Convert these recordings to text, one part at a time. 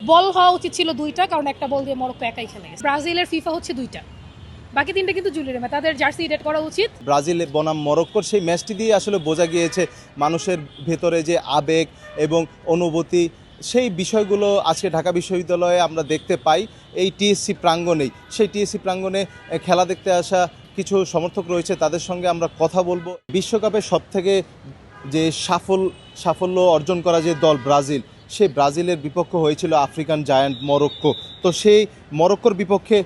বল হওয়া উচিত ছিল 2টা, কারণ একটা বল দিয়ে মরক্কো একাই খেলে গেছে। ব্রাজিলের ফিফা হচ্ছে 2টা, বাকি 3টা কিন্তু জুলিয়ার মেসি, তাদের জার্সি রেড করা উচিত। ব্রাজিল বনাম মরক্কোর সেই ম্যাচটি দিয়ে আসলে বোঝা গিয়েছে মানুষের ভেতরে যে আবেগ এবং অনুভূতি, সেই বিষয়গুলো আজকে ঢাকা বিশ্ববিদ্যালয়ে আমরা দেখতে পাই। এই টিএসসি প্রাঙ্গণেই, সেই টিএসসি প্রাঙ্গণে খেলা দেখতে আসা কিছু সমর্থক রয়েছে, তাদের সঙ্গে আমরা কথা বলবো। বিশ্বকাপে সবথেকে যে সাফল্য অর্জন করা যে দল ব্রাজিল, সেই ব্রাজিলের বিপক্ষ হয়েছিল আফ্রিকান জায়ান্ট মরক্কো। তো সেই মরক্কোর বিপক্ষে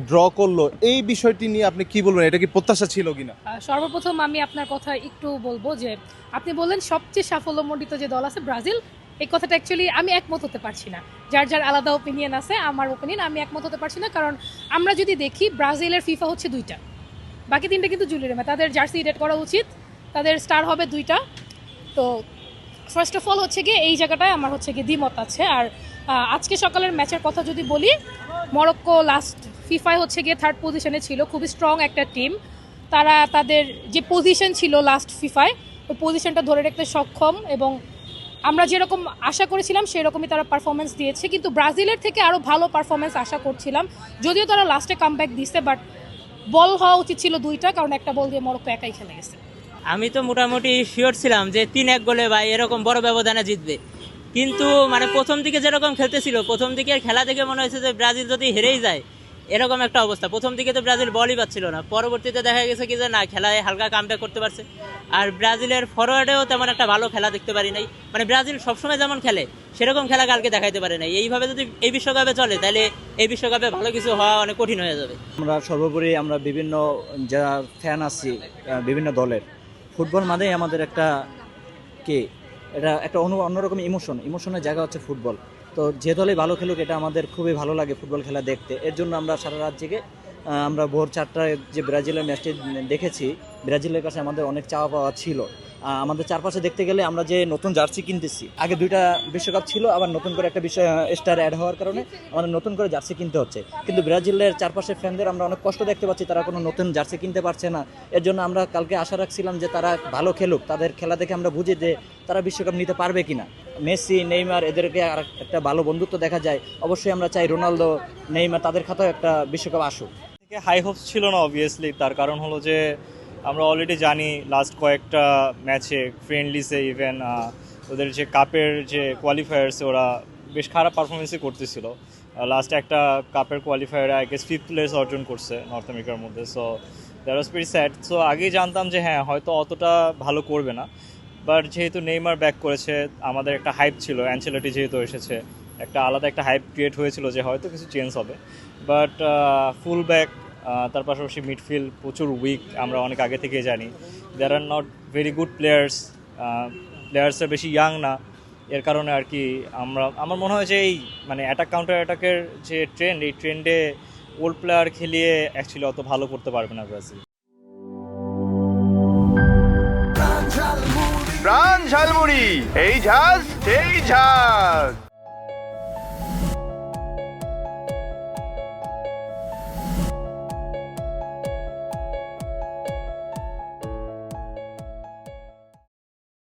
ড্র করলো, এই বিষয়টি নিয়ে আপনি কি বলবেন? এটা কি প্রত্যাশা ছিল কিনা? সর্বপ্রথম আমি আপনার কথা একটু বলবো যে আপনি বললেন সবচেয়ে সাফল্যমণ্ডিত যে দল আছে ব্রাজিল, এই কথাটা অ্যাকচুয়ালি আমি একমত হতে পারছি না। যার যার আলাদা ওপিনিয়ন আছে, আমার ওপিনিয়ন আমি একমত হতে পারছি না, কারণ আমরা যদি দেখি ব্রাজিলের ফিফা হচ্ছে 2টা, বাকি 3টা কিন্তু জুলিয়ার মেসি, তাদের জার্সি রেড করা উচিত, তাদের স্টার হবে 2টা। তো ফার্স্ট অফ অল হচ্ছে গিয়ে এই জায়গাটায় আমার হচ্ছে গিয়ে দ্বিমত আছে। আর আজকে সকালের ম্যাচের কথা যদি বলি, মরক্কো লাস্ট ফিফায় হচ্ছে গিয়ে 3rd পজিশনে ছিল, খুবই স্ট্রং একটা টিম। তারা তাদের যে পজিশন ছিল লাস্ট ফিফায়, ওই পজিশনটা ধরে রাখতে সক্ষম, এবং আমরা যেরকম আশা করেছিলাম সেরকমই তারা পারফরমেন্স দিয়েছে। কিন্তু ব্রাজিলের থেকে আরও ভালো পারফরমেন্স আশা করছিলাম, যদিও তারা লাস্টে কামব্যাক দিচ্ছে, বাট বল হওয়া উচিত ছিল 2টা, কারণ একটা বল দিয়ে মরক্কো একাই খেলে গেছে। আমি তো মোটামুটি শিওর ছিলাম যে 3-1 গোলে ভাই এরকম বড় ব্যবধানে জিতবে, কিন্তু মানে প্রথম দিকে যেরকম খেলতেছিল, প্রথম দিকের খেলা দেখে মনে হয়েছে যে ব্রাজিল যদি হেরেই যায় এরকম একটা অবস্থা। প্রথম দিকে তো ব্রাজিল বলই পাচ্ছিল না, পরবর্তীতে দেখা গেছে কি যে না, খেলায় হালকা কামব্যাক করতে পারছে। আর ব্রাজিলের ফরওয়ার্ডেও তেমন একটা ভালো খেলা দেখতে পারি নাই, মানে ব্রাজিল সবসময় যেমন খেলে সেরকম খেলা কালকে দেখাইতে পারে নাই। এইভাবে যদি এই বিশ্বকাপে চলে তাহলে এই বিশ্বকাপে ভালো কিছু হওয়া অনেক কঠিন হয়ে যাবে। আমরা সর্বোপরি আমরা বিভিন্ন যারা ফ্যান আছি বিভিন্ন দলের, ফুটবল মানেই আমাদের একটা এটা একটা অন্যরকম ইমোশনের জায়গা হচ্ছে ফুটবল। তো যে দলে ভালো খেলুক এটা আমাদের খুবই ভালো লাগে ফুটবল খেলা দেখতে। এর জন্য আমরা সারা রাত জেগে আমরা ভোর 4টায় যে ব্রাজিলের ম্যাচটি দেখেছি, ব্রাজিলের কাছে আমাদের অনেক চাওয়া পাওয়া ছিল। আমাদের চারপাশে দেখতে গেলে আমরা যে নতুন জার্সি কিনতেছি, আগে 2টা বিশ্বকাপ ছিল, আবার নতুন করে একটা স্টার অ্যাড হওয়ার কারণে আমাদের নতুন করে জার্সি কিনতে হচ্ছে। কিন্তু ব্রাজিলের চারপাশের ফ্যানদের আমরা অনেক কষ্ট দেখতে পাচ্ছি, তারা কোনো নতুন জার্সি কিনতে পারছে না। এর জন্য আমরা কালকে আশা রাখছিলাম যে তারা ভালো খেলুক, তাদের খেলা দেখে আমরা বুঝি যে তারা বিশ্বকাপ নিতে পারবে কিনা। মেসি, নেইমার এদেরকে আর একটা ভালো বন্ধুত্ব দেখা যায়। অবশ্যই আমরা চাই রোনালদো, নেইমার তাদের খাতায় একটা বিশ্বকাপ আসুক। হাই হোপস ছিল না অবভিয়াসলি, তার কারণ হলো যে আমরা অলরেডি জানি লাস্ট কয়েকটা ম্যাচে ফ্রেন্ডলিসে ইভেন ওদের যে কাপের যে কোয়ালিফায়ার্সে ওরা বেশ খারাপ পারফরমেন্সই করতেছিল। লাস্ট একটা কাপের কোয়ালিফায়ারে আই গেস 5th প্লেস অর্জন করছে নর্থ আমেরিকার মধ্যে। So that was very sad. So আগেই জানতাম যে হ্যাঁ হয়তো অতটা ভালো করবে না, বাট যেহেতু নেইমার ব্যাক করেছে আমাদের একটা হাইপ ছিল, অ্যানচেলটি যেহেতু এসেছে একটা আলাদা একটা হাইপ ক্রিয়েট হয়েছিল যে হয়তো কিছু চেঞ্জ হবে। বাট ফুল ব্যাক, তার পাশাপাশি মিডফিল্ড প্রচুর উইক, আমরা অনেক আগে থেকেই জানি। দেয়ার আর নট ভেরি গুড প্লেয়ার্সের বেশি ইয়াং না, এর কারণে আর কি আমার মনে হয় যে এই মানে অ্যাটাক কাউন্টার অ্যাটাকের যে ট্রেন্ড, এই ট্রেন্ডে ওল্ড প্লেয়ার খেলিয়ে অ্যাকচুয়ালি অত ভালো করতে পারবে না ব্রাজিল। প্রাণ ঝালমুড়ি, এই ঝাঁজ সেই ঝাঁজ।